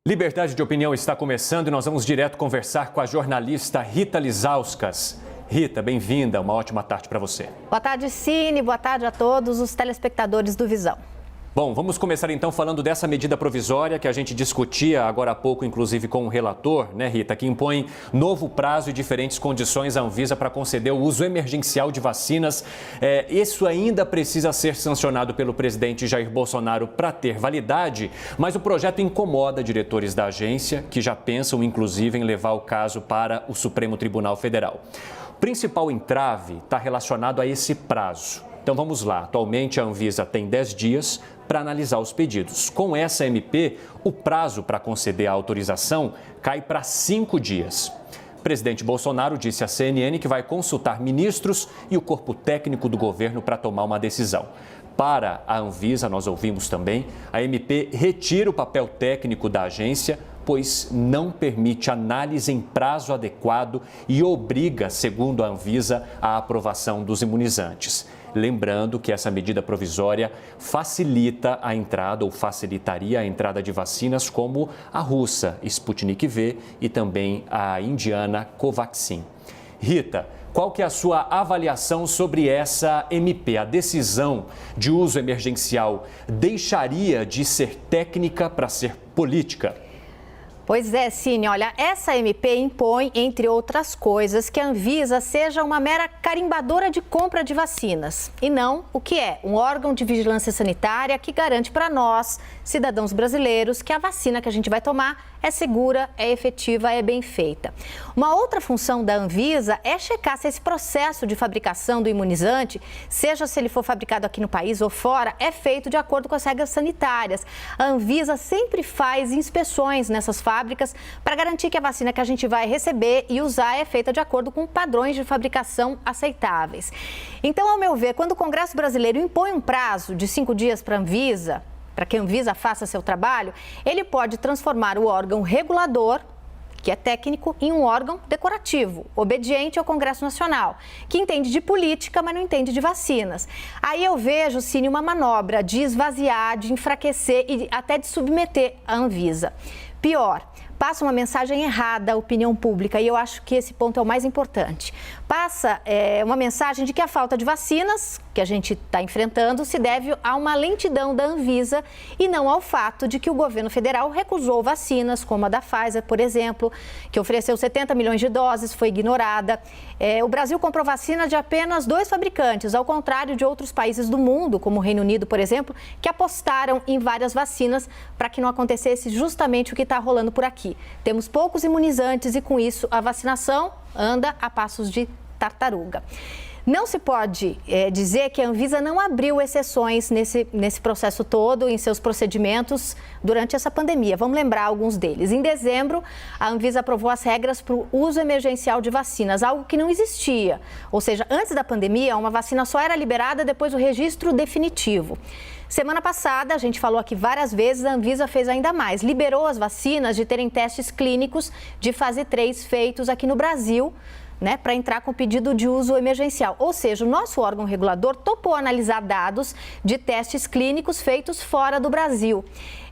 Liberdade de Opinião está começando e nós vamos direto conversar com a jornalista Rita Lizauskas. Rita, bem-vinda, uma ótima tarde para você. Boa tarde, Cine, boa tarde a todos os telespectadores do Visão. Bom, vamos começar então falando dessa medida provisória que a gente discutia agora há pouco, inclusive com o relator, né, Rita, que impõe novo prazo e diferentes condições à Anvisa para conceder o uso emergencial de vacinas. Isso ainda precisa ser sancionado pelo presidente Jair Bolsonaro para ter validade, mas o projeto incomoda diretores da agência, que já pensam, inclusive, em levar o caso para o Supremo Tribunal Federal. O principal entrave está relacionado a esse prazo. Então vamos lá, atualmente a Anvisa tem 10 dias para analisar os pedidos. Com essa MP, o prazo para conceder a autorização cai para 5 dias. O presidente Bolsonaro disse à CNN que vai consultar ministros e o corpo técnico do governo para tomar uma decisão. Para a Anvisa, nós ouvimos também, a MP retira o papel técnico da agência, pois não permite análise em prazo adequado e obriga, segundo a Anvisa, a aprovação dos imunizantes. Lembrando que essa medida provisória facilita a entrada ou facilitaria a entrada de vacinas como a russa Sputnik V e também a indiana Covaxin. Rita, qual que é a sua avaliação sobre essa MP? A decisão de uso emergencial deixaria de ser técnica para ser política? Pois é, Cine, olha, essa MP impõe, entre outras coisas, que a Anvisa seja uma mera carimbadora de compra de vacinas e não o que é um órgão de vigilância sanitária que garante para nós, cidadãos brasileiros, que a vacina que a gente vai tomar é segura, é efetiva, é bem feita. Uma outra função da Anvisa é checar se esse processo de fabricação do imunizante, seja se ele for fabricado aqui no país ou fora, é feito de acordo com as regras sanitárias. A Anvisa sempre faz inspeções nessas fábricas para garantir que a vacina que a gente vai receber e usar é feita de acordo com padrões de fabricação aceitáveis. Então, ao meu ver, quando o Congresso brasileiro impõe um prazo de 5 dias para a Anvisa, para que a Anvisa faça seu trabalho, ele pode transformar o órgão regulador, que é técnico, em um órgão decorativo, obediente ao Congresso Nacional, que entende de política, mas não entende de vacinas. Aí eu vejo, Cine, uma manobra de esvaziar, de enfraquecer e até de submeter a Anvisa. Pior, passa uma mensagem errada à opinião pública e eu acho que esse ponto é o mais importante. Passa uma mensagem de que a falta de vacinas que a gente está enfrentando se deve a uma lentidão da Anvisa e não ao fato de que o governo federal recusou vacinas, como a da Pfizer, por exemplo, que ofereceu 70 milhões de doses, foi ignorada. O Brasil comprou vacina de apenas 2 fabricantes, ao contrário de outros países do mundo, como o Reino Unido, por exemplo, que apostaram em várias vacinas para que não acontecesse justamente o que está rolando por aqui. Temos poucos imunizantes e, com isso, a vacinação anda a passos de tartaruga. Não se pode dizer que a Anvisa não abriu exceções nesse processo todo, em seus procedimentos, durante essa pandemia. Vamos lembrar alguns deles. Em dezembro, a Anvisa aprovou as regras para o uso emergencial de vacinas, algo que não existia. Ou seja, antes da pandemia, uma vacina só era liberada depois do registro definitivo. Semana passada, a gente falou aqui várias vezes, a Anvisa fez ainda mais. Liberou as vacinas de terem testes clínicos de fase 3 feitos aqui no Brasil, para entrar com pedido de uso emergencial. Ou seja, o nosso órgão regulador topou analisar dados de testes clínicos feitos fora do Brasil.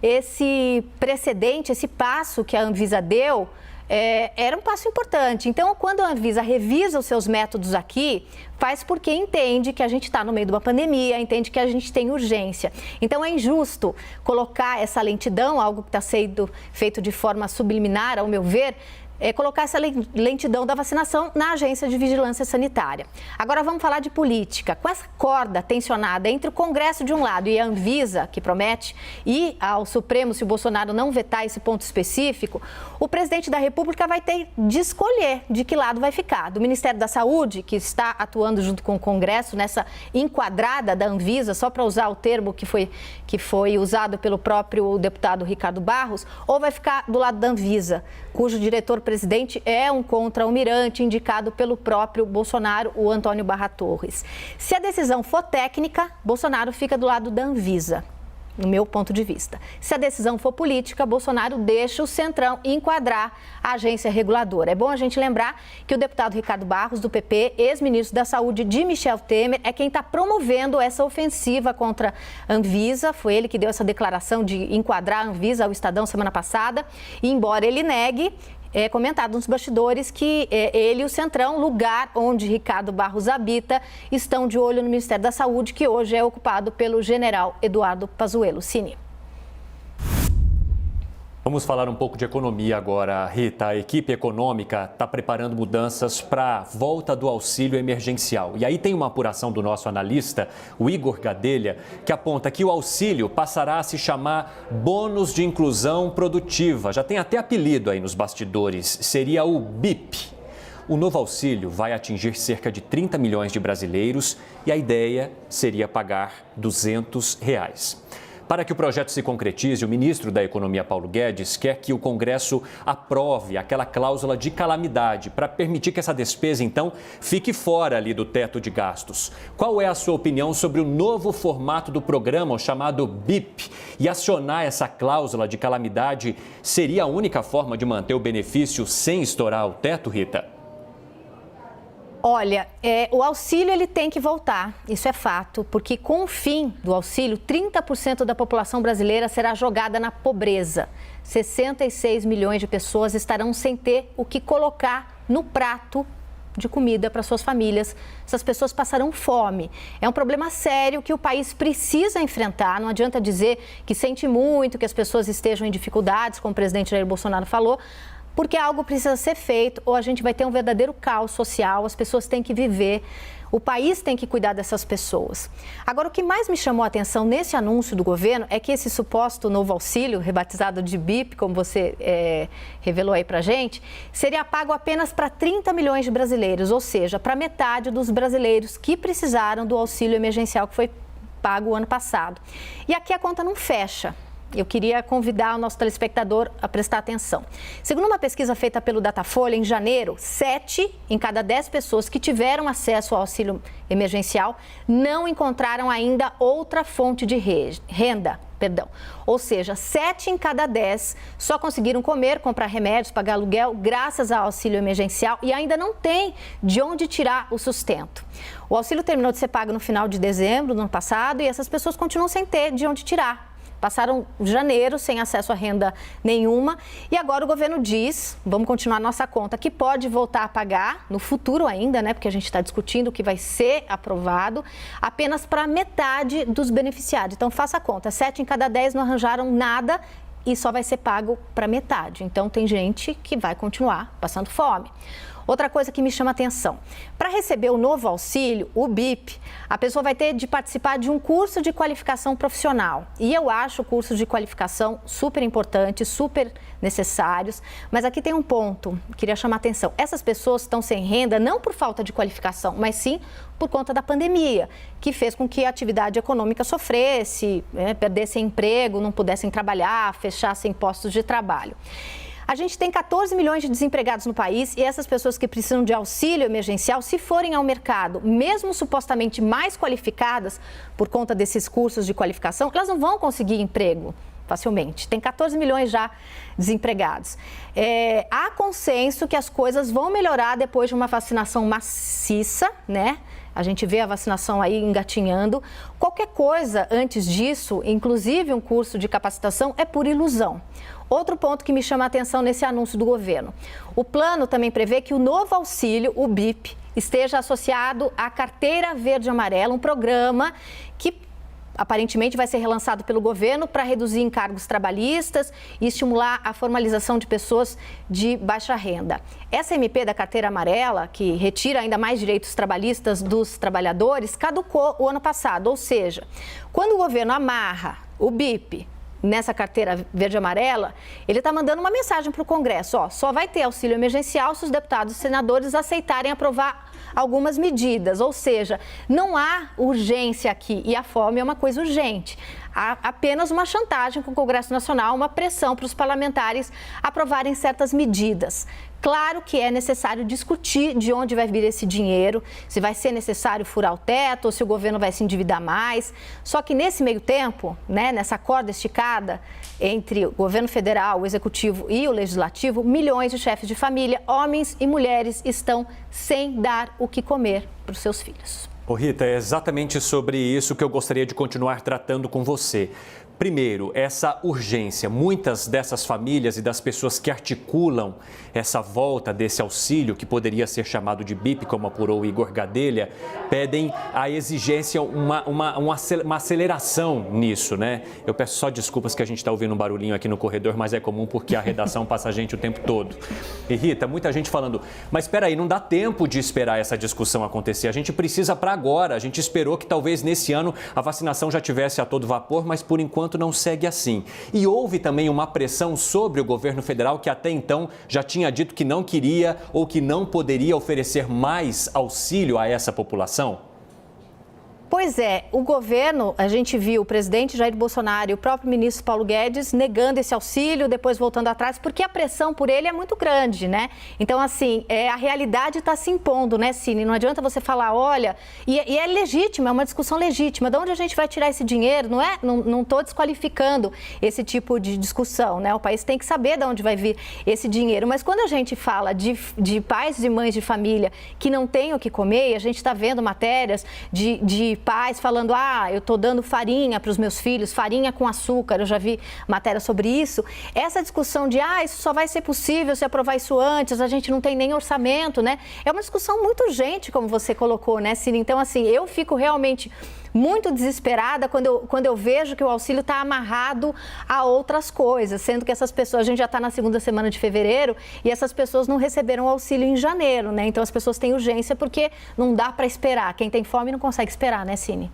Esse precedente, esse passo que a Anvisa deu, era um passo importante. Então, quando a Anvisa revisa os seus métodos aqui, faz porque entende que a gente está no meio de uma pandemia, entende que a gente tem urgência. Então, é injusto colocar essa lentidão, algo que está sendo feito de forma subliminar, ao meu ver, colocar essa lentidão da vacinação na Agência de Vigilância Sanitária. Agora vamos falar de política. Com essa corda tensionada entre o Congresso de um lado e a Anvisa, que promete ir ao Supremo se o Bolsonaro não vetar esse ponto específico, o presidente da República vai ter de escolher de que lado vai ficar. Do Ministério da Saúde, que está atuando junto com o Congresso nessa enquadrada da Anvisa, só para usar o termo que foi usado pelo próprio deputado Ricardo Barros, ou vai ficar do lado da Anvisa, cujo diretor-presidente é um contra-almirante indicado pelo próprio Bolsonaro, o Antônio Barra Torres. Se a decisão for técnica, Bolsonaro fica do lado da Anvisa. no meu ponto de vista. Se a decisão for política, Bolsonaro deixa o Centrão enquadrar a agência reguladora. É bom a gente lembrar que o deputado Ricardo Barros, do PP, ex-ministro da Saúde de Michel Temer, é quem está promovendo essa ofensiva contra a Anvisa. Foi ele que deu essa declaração de enquadrar a Anvisa ao Estadão semana passada. E embora ele negue, é comentado nos bastidores que ele e o Centrão, lugar onde Ricardo Barros habita, estão de olho no Ministério da Saúde, que hoje é ocupado pelo general Eduardo Pazuello. Cine. Vamos falar um pouco de economia agora, Rita. A equipe econômica está preparando mudanças para a volta do auxílio emergencial. E aí tem uma apuração do nosso analista, o Igor Gadelha, que aponta que o auxílio passará a se chamar Bônus de Inclusão Produtiva. Já tem até apelido aí nos bastidores, seria o BIP. O novo auxílio vai atingir cerca de 30 milhões de brasileiros e a ideia seria pagar R$ 200. Para que o projeto se concretize, o ministro da Economia, Paulo Guedes, quer que o Congresso aprove aquela cláusula de calamidade para permitir que essa despesa, então, fique fora ali do teto de gastos. Qual é a sua opinião sobre o novo formato do programa, o chamado BIP? E acionar essa cláusula de calamidade seria a única forma de manter o benefício sem estourar o teto, Rita? Olha, o auxílio ele tem que voltar, isso é fato, porque com o fim do auxílio, 30% da população brasileira será jogada na pobreza. 66 milhões de pessoas estarão sem ter o que colocar no prato de comida para suas famílias. Essas pessoas passarão fome. É um problema sério que o país precisa enfrentar. Não adianta dizer que sente muito, que as pessoas estejam em dificuldades, como o presidente Jair Bolsonaro falou, porque algo precisa ser feito ou a gente vai ter um verdadeiro caos social, as pessoas têm que viver, o país tem que cuidar dessas pessoas. Agora, o que mais me chamou a atenção nesse anúncio do governo é que esse suposto novo auxílio, rebatizado de BIP, como você revelou aí pra gente, seria pago apenas para 30 milhões de brasileiros, ou seja, para metade dos brasileiros que precisaram do auxílio emergencial que foi pago o ano passado. E aqui a conta não fecha. Eu queria convidar o nosso telespectador a prestar atenção. Segundo uma pesquisa feita pelo Datafolha, em janeiro, 7 em cada 10 pessoas que tiveram acesso ao auxílio emergencial não encontraram ainda outra fonte de renda. Ou seja, 7 em cada 10 só conseguiram comer, comprar remédios, pagar aluguel graças ao auxílio emergencial e ainda não tem de onde tirar o sustento. O auxílio terminou de ser pago no final de dezembro do ano passado e essas pessoas continuam sem ter de onde tirar. Passaram janeiro sem acesso a renda nenhuma e agora o governo diz, vamos continuar nossa conta, que pode voltar a pagar no futuro ainda, né? Porque a gente está discutindo o que vai ser aprovado, apenas para metade dos beneficiários. Então faça a conta, 7 em cada 10 não arranjaram nada e só vai ser pago para metade. Então tem gente que vai continuar passando fome. Outra coisa que me chama a atenção, para receber o novo auxílio, o BIP, a pessoa vai ter de participar de um curso de qualificação profissional. E eu acho cursos de qualificação super importantes, super necessários, mas aqui tem um ponto, queria chamar a atenção. Essas pessoas estão sem renda não por falta de qualificação, mas sim por conta da pandemia, que fez com que a atividade econômica sofresse, perdessem emprego, não pudessem trabalhar, fechassem postos de trabalho. A gente tem 14 milhões de desempregados no país e essas pessoas que precisam de auxílio emergencial, se forem ao mercado, mesmo supostamente mais qualificadas por conta desses cursos de qualificação, elas não vão conseguir emprego facilmente. Tem 14 milhões já desempregados. Há consenso que as coisas vão melhorar depois de uma vacinação maciça, né? A gente vê a vacinação aí engatinhando. Qualquer coisa antes disso, inclusive um curso de capacitação, é pura ilusão. Outro ponto que me chama a atenção nesse anúncio do governo. O plano também prevê que o novo auxílio, o BIP, esteja associado à Carteira Verde e Amarela, um programa que aparentemente vai ser relançado pelo governo para reduzir encargos trabalhistas e estimular a formalização de pessoas de baixa renda. Essa MP da Carteira Amarela, que retira ainda mais direitos trabalhistas dos trabalhadores, caducou o ano passado. Ou seja, quando o governo amarra o BIP nessa carteira verde e amarela, ele está mandando uma mensagem para o Congresso, só vai ter auxílio emergencial se os deputados e senadores aceitarem aprovar algumas medidas, ou seja, não há urgência aqui e a fome é uma coisa urgente. apenas uma chantagem com o Congresso Nacional, uma pressão para os parlamentares aprovarem certas medidas. Claro que é necessário discutir de onde vai vir esse dinheiro, se vai ser necessário furar o teto ou se o governo vai se endividar mais. Só que nesse meio tempo, né, nessa corda esticada entre o governo federal, o executivo e o legislativo, milhões de chefes de família, homens e mulheres, estão sem dar o que comer para os seus filhos. Ô Rita, é exatamente sobre isso que eu gostaria de continuar tratando com você. Primeiro, essa urgência. Muitas dessas famílias e das pessoas que articulam essa volta desse auxílio, que poderia ser chamado de BIP, como apurou o Igor Gadelha, pedem a exigência, uma aceleração nisso, né? Eu peço só desculpas que a gente está ouvindo um barulhinho aqui no corredor, mas é comum porque a redação passa a gente o tempo todo. E Rita, muita gente falando, mas espera aí, não dá tempo de esperar essa discussão acontecer. A gente precisa para agora. A gente esperou que talvez nesse ano a vacinação já tivesse a todo vapor, mas por enquanto não segue assim. E houve também uma pressão sobre o governo federal que até então já tinha dito que não queria ou que não poderia oferecer mais auxílio a essa população? Pois é, o governo, a gente viu o presidente Jair Bolsonaro e o próprio ministro Paulo Guedes negando esse auxílio, depois voltando atrás, porque a pressão por ele é muito grande, né? Então, assim, a realidade está se impondo, né, Cine? Não adianta você falar, olha, e é legítima, é uma discussão legítima. De onde a gente vai tirar esse dinheiro? Não estou desqualificando esse tipo de discussão, né? O país tem que saber de onde vai vir esse dinheiro. Mas quando a gente fala de pais e mães de família que não têm o que comer, e a gente está vendo matérias de pais falando, eu estou dando farinha para os meus filhos, farinha com açúcar, eu já vi matéria sobre isso. Essa discussão de, isso só vai ser possível se aprovar isso antes, a gente não tem nem orçamento, né? É uma discussão muito urgente, como você colocou, né, Cine? Então, assim, eu fico realmente muito desesperada quando eu vejo que o auxílio está amarrado a outras coisas, sendo que essas pessoas, a gente já está na segunda semana de fevereiro e essas pessoas não receberam o auxílio em janeiro, né? Então as pessoas têm urgência porque não dá para esperar. Quem tem fome não consegue esperar, né, Cine?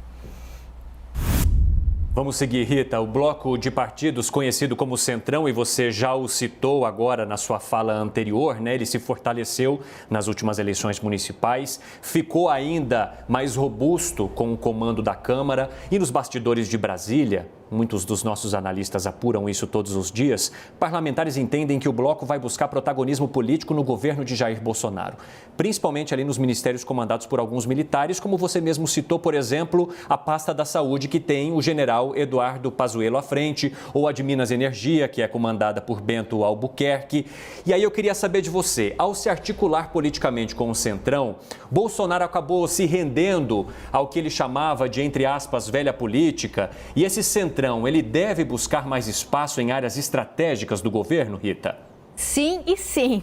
Vamos seguir, Rita. O bloco de partidos conhecido como Centrão, e você já o citou agora na sua fala anterior, né? Ele se fortaleceu nas últimas eleições municipais, ficou ainda mais robusto com o comando da Câmara e nos bastidores de Brasília. Muitos dos nossos analistas apuram isso todos os dias. Parlamentares entendem que o bloco vai buscar protagonismo político no governo de Jair Bolsonaro, principalmente ali nos ministérios comandados por alguns militares, como você mesmo citou, por exemplo, a pasta da saúde, que tem o general Eduardo Pazuello à frente, ou a de Minas e Energia, que é comandada por Bento Albuquerque. E aí eu queria saber de você, ao se articular politicamente com o Centrão, Bolsonaro acabou se rendendo ao que ele chamava de, entre aspas, velha política, e esse Centrão, ele deve buscar mais espaço em áreas estratégicas do governo, Rita? Sim e sim.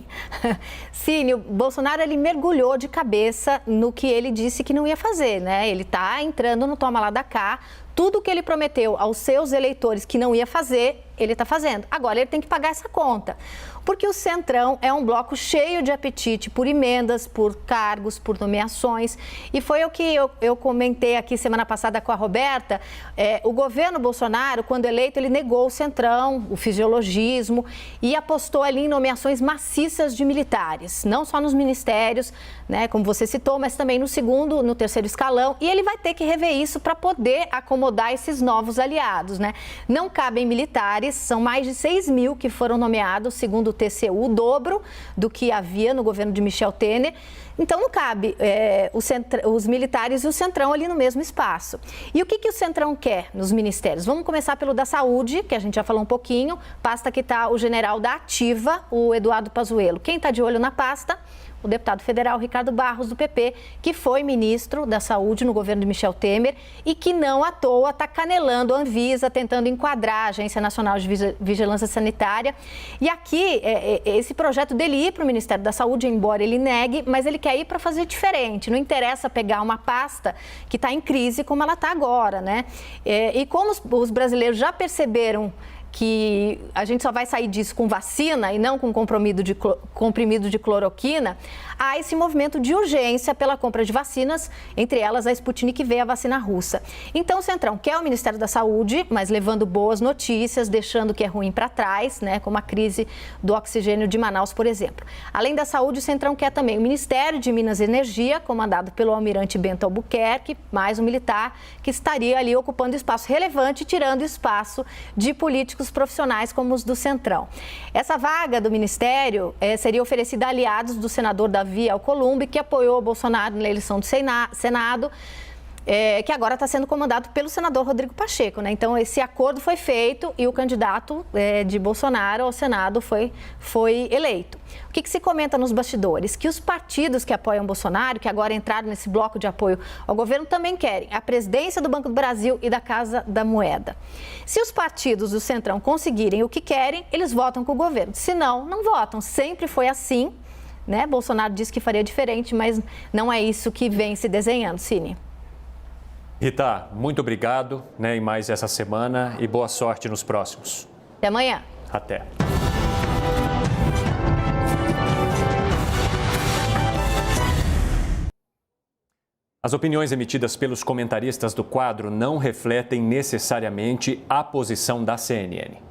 Sim, o Bolsonaro, ele mergulhou de cabeça no que ele disse que não ia fazer, né? Ele está entrando no toma lá da cá. Tudo que ele prometeu aos seus eleitores que não ia fazer, ele está fazendo. Agora, ele tem que pagar essa conta. Porque o Centrão é um bloco cheio de apetite por emendas, por cargos, por nomeações. E foi o que eu comentei aqui semana passada com a Roberta. O governo Bolsonaro, quando eleito, ele negou o Centrão, o fisiologismo, e apostou ali em nomeações maciças de militares. Não só nos ministérios, né, como você citou, mas também no segundo, no terceiro escalão. E ele vai ter que rever isso para poder acomodar esses novos aliados, né? Não cabem militares, são mais de 6 mil que foram nomeados, segundo o TCU, o dobro do que havia no governo de Michel Temer. Então, não cabe os militares e o Centrão ali no mesmo espaço. E o que o Centrão quer nos ministérios? Vamos começar pelo da saúde, que a gente já falou um pouquinho, pasta que está o general da Ativa, o Eduardo Pazuello. Quem está de olho na pasta? O deputado federal Ricardo Barros, do PP, que foi ministro da Saúde no governo de Michel Temer e que não à toa está canelando a Anvisa, tentando enquadrar a Agência Nacional de Vigilância Sanitária. E aqui, esse projeto dele ir para o Ministério da Saúde, embora ele negue, mas ele quer ir para fazer diferente. Não interessa pegar uma pasta que está em crise como ela está agora, né? E como os brasileiros já perceberam que a gente só vai sair disso com vacina e não com comprimido de cloroquina, há esse movimento de urgência pela compra de vacinas, entre elas a Sputnik V, a vacina russa. Então o Centrão quer o Ministério da Saúde, mas levando boas notícias, deixando o que é ruim para trás, né, como a crise do oxigênio de Manaus, por exemplo. Além da saúde, o Centrão quer também o Ministério de Minas e Energia, comandado pelo almirante Bento Albuquerque, mais um militar que estaria ali ocupando espaço relevante, tirando espaço de políticos profissionais como os do Centrão. Essa vaga do Ministério seria oferecida a aliados do senador Davi Alcolumbre, que apoiou o Bolsonaro na eleição do Senado, que agora está sendo comandado pelo senador Rodrigo Pacheco, né? Então, esse acordo foi feito e o candidato de Bolsonaro ao Senado foi eleito. O que se comenta nos bastidores? Que os partidos que apoiam Bolsonaro, que agora entraram nesse bloco de apoio ao governo, também querem a presidência do Banco do Brasil e da Casa da Moeda. Se os partidos do Centrão conseguirem o que querem, eles votam com o governo. Se não, não votam. Sempre foi assim, né? Bolsonaro disse que faria diferente, mas não é isso que vem se desenhando, Cine. Rita, muito obrigado, né, em mais essa semana e boa sorte nos próximos. Até amanhã. Até. As opiniões emitidas pelos comentaristas do quadro não refletem necessariamente a posição da CNN.